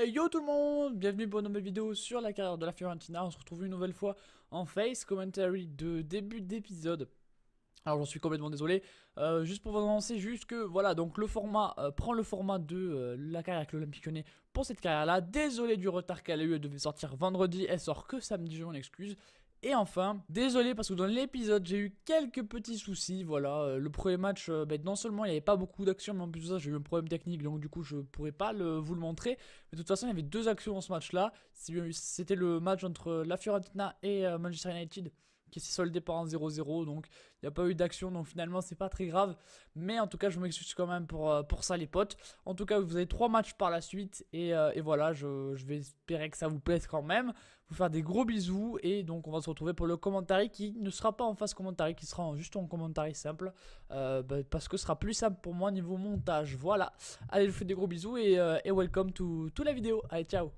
Yo tout le monde, bienvenue pour une nouvelle vidéo sur la carrière de la Fiorentina. On se retrouve une nouvelle fois en face commentary de début d'épisode. Alors j'en suis complètement désolé, juste pour vous annoncer juste que voilà, donc le format prend le format de la carrière avec l'Olympique Lyonnais pour cette carrière là. Désolé du retard qu'elle a eu, elle devait sortir vendredi, elle sort que samedi, je m'en excuse. Et enfin, désolé parce que dans l'épisode j'ai eu quelques petits soucis, voilà, le premier match, non seulement il n'y avait pas beaucoup d'actions, mais en plus de ça j'ai eu un problème technique, donc du coup je pourrais pas vous le montrer. Mais de toute façon il y avait deux actions dans ce match là, c'était le match entre la Fiorentina et Manchester United qui s'est soldé par un 0-0, donc il n'y a pas eu d'action, donc finalement c'est pas très grave. Mais en tout cas je m'excuse quand même pour ça les potes. En tout cas vous avez 3 matchs par la suite, et voilà, je vais espérer que ça vous plaise quand même. Vous faire des gros bisous, et donc on va se retrouver pour le commentary qui ne sera pas en face commentary, qui sera juste en commentary simple, parce que ce sera plus simple pour moi niveau montage. Voilà, allez, je vous fais des gros bisous et welcome to la vidéo. Allez, ciao.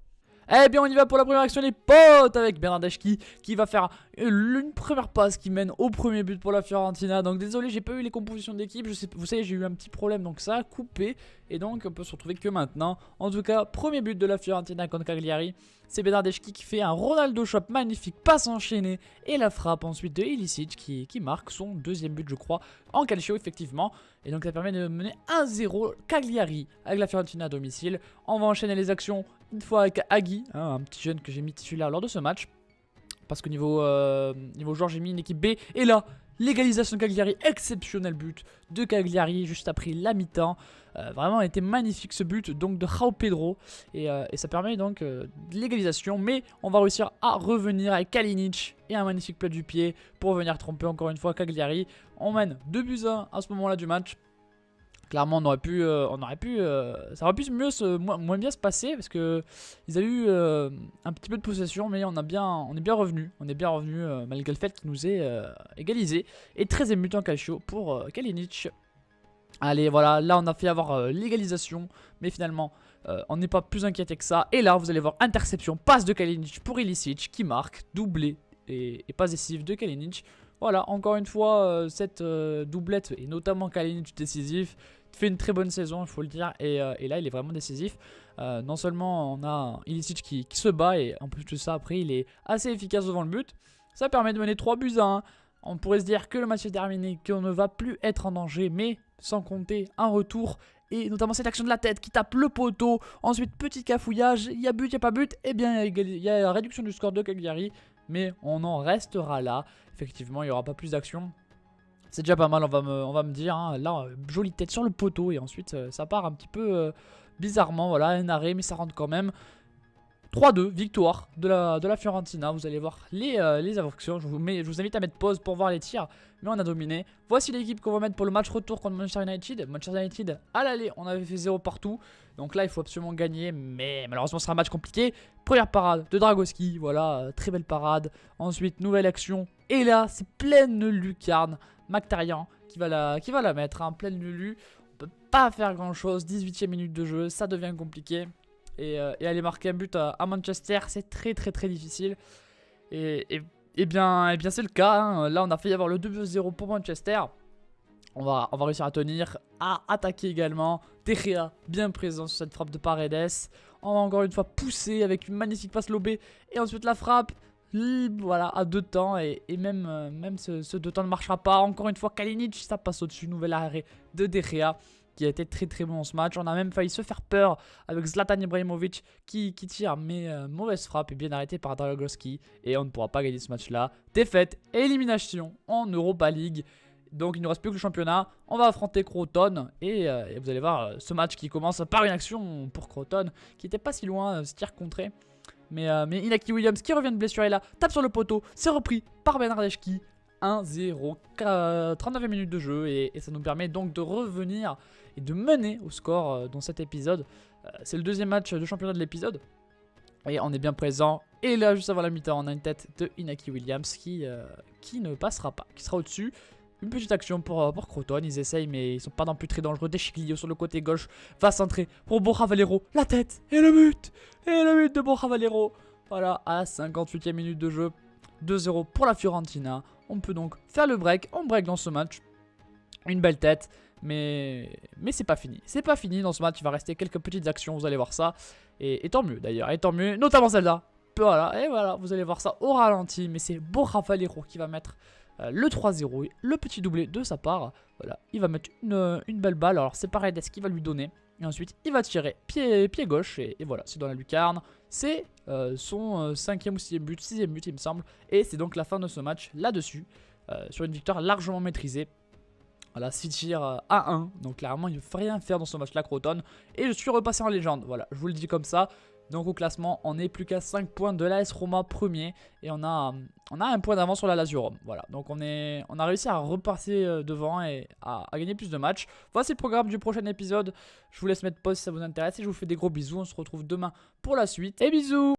Eh bien on y va pour la première action les potes, avec Bernardeschi qui va faire une première passe qui mène au premier but pour la Fiorentina. Donc désolé, j'ai pas eu les compositions d'équipe, vous savez, j'ai eu un petit problème, donc ça a coupé et donc on peut se retrouver que maintenant. En tout cas, premier but de la Fiorentina contre Cagliari, c'est Bernardeschi qui fait un Ronaldo shot magnifique, passe enchaînée et la frappe ensuite de Ilicic qui marque son deuxième but je crois en calcio effectivement. Et donc ça permet de mener 1-0 Cagliari avec la Fiorentina à domicile. On va enchaîner les actions une fois avec Agui, un petit jeune que j'ai mis titulaire lors de ce match. Parce que niveau joueur, j'ai mis une équipe B. Et là, l'égalisation de Cagliari, exceptionnel but de Cagliari juste après la mi-temps. Vraiment, il était magnifique ce but donc de João Pedro. Et ça permet donc l'égalisation. Mais on va réussir à revenir avec Kalinic et un magnifique plat du pied pour venir tromper encore une fois Cagliari. On mène 2-1 à ce moment-là du match. Clairement, ça aurait pu moins bien se passer parce que ils avaient eu un petit peu de possession, mais on est bien revenu. Malgré le fait qu'il nous ait égalisé. Et très émutant calcio pour Kalinic. Allez, voilà, là on a fait avoir l'égalisation, mais finalement on n'est pas plus inquiété que ça. Et là, vous allez voir interception, passe de Kalinic pour Ilicic qui marque, doublé et passe décisive de Kalinic. Voilà, encore une fois, cette doublette, et notamment Kalinic décisif, fait une très bonne saison, il faut le dire, et là il est vraiment décisif. Non seulement on a Ilicic qui se bat, et en plus de ça, après il est assez efficace devant le but. Ça permet de mener 3-1. On pourrait se dire que le match est terminé, qu'on ne va plus être en danger, mais sans compter un retour. Et notamment cette action de la tête qui tape le poteau. Ensuite, petit cafouillage, il y a but, il n'y a pas but. Eh bien, il y a réduction du score de Cagliari, mais on en restera là. Effectivement, il n'y aura pas plus d'action. C'est déjà pas mal, on va me dire. Hein. Là, jolie tête sur le poteau, et ensuite, ça part un petit peu bizarrement. Voilà, un arrêt, mais ça rentre quand même. 3-2, victoire de la Fiorentina. Vous allez voir les actions. Je vous invite à mettre pause pour voir les tirs. Mais on a dominé. Voici l'équipe qu'on va mettre pour le match retour contre Manchester United. Manchester United, à l'aller, on avait fait 0 partout. Donc là, il faut absolument gagner. Mais malheureusement, ce sera un match compliqué. Première parade de Dragowski. Voilà, très belle parade. Ensuite, nouvelle action. Et là, c'est pleine lucarne. Mkhitaryan qui va la mettre. Hein, pleine lulu. On peut pas faire grand chose. 18e minute de jeu. Ça devient compliqué. Et aller marquer un but à Manchester, c'est très difficile. Et bien c'est le cas. Hein. Là, on a failli avoir le 2-0 pour Manchester. On va réussir à tenir, à attaquer également. De Gea bien présent sur cette frappe de Paredes. On va encore une fois pousser avec une magnifique passe lobée. Et ensuite la frappe. Voilà, à 2 temps. Et même ce 2 temps ne marchera pas. Encore une fois, Kalinic, ça passe au-dessus. Nouvel arrêt de Gea, qui a été très bon en ce match. On a même failli se faire peur avec Zlatan Ibrahimovic qui tire, mais mauvaise frappe et bien arrêté par Dragowski. Et on ne pourra pas gagner ce match-là. Défaite et élimination en Europa League. Donc il ne nous reste plus que le championnat. On va affronter Crotone. Et vous allez voir ce match qui commence par une action pour Crotone, qui n'était pas si loin, ce tir contré. Mais Inaki Williams qui revient de blessure et là, tape sur le poteau. C'est repris par Bernardeschi. 1-0, 39 minutes de jeu, et ça nous permet donc de revenir et de mener au score dans cet épisode. C'est le deuxième match de championnat de l'épisode et on est bien présent. Et là, juste avant la mi-temps, on a une tête de Inaki Williams qui ne passera pas, qui sera au-dessus. Une petite action pour Crotone, ils essayent mais ils sont pas non plus très dangereux. Deschiglio sur le côté gauche va centrer pour Borja Valero, la tête et le but de Borja Valero. Voilà, à 58e minute de jeu. 2-0 pour la Fiorentina. On peut donc faire le break. On break dans ce match. Une belle tête. Mais c'est pas fini. C'est pas fini dans ce match. Il va rester quelques petites actions. Vous allez voir ça. Et tant mieux d'ailleurs, et tant mieux, notamment celle-là. Voilà, et voilà, vous allez voir ça au ralenti, mais c'est Borrafalero qui va mettre le 3-0, le petit doublé de sa part. Voilà, il va mettre une belle balle, alors c'est Paredes qui va lui donner. Et ensuite, il va tirer pied gauche, et voilà, c'est dans la lucarne. C'est son 5e ou 6e but, 6e but il me semble. Et c'est donc la fin de ce match là-dessus, sur une victoire largement maîtrisée. Voilà, 6 tirs à 1, donc clairement il ne faut rien faire dans ce match-là, Crotone. Et je suis repassé en légende, voilà, je vous le dis comme ça. Donc au classement, on n'est plus qu'à 5 points de l'AS Roma premier. Et on a un point d'avance sur la Lazio Rome. Voilà, donc on a réussi à repasser devant et à gagner plus de matchs. Voici le programme du prochain épisode. Je vous laisse mettre pause si ça vous intéresse. Et je vous fais des gros bisous. On se retrouve demain pour la suite. Et bisous!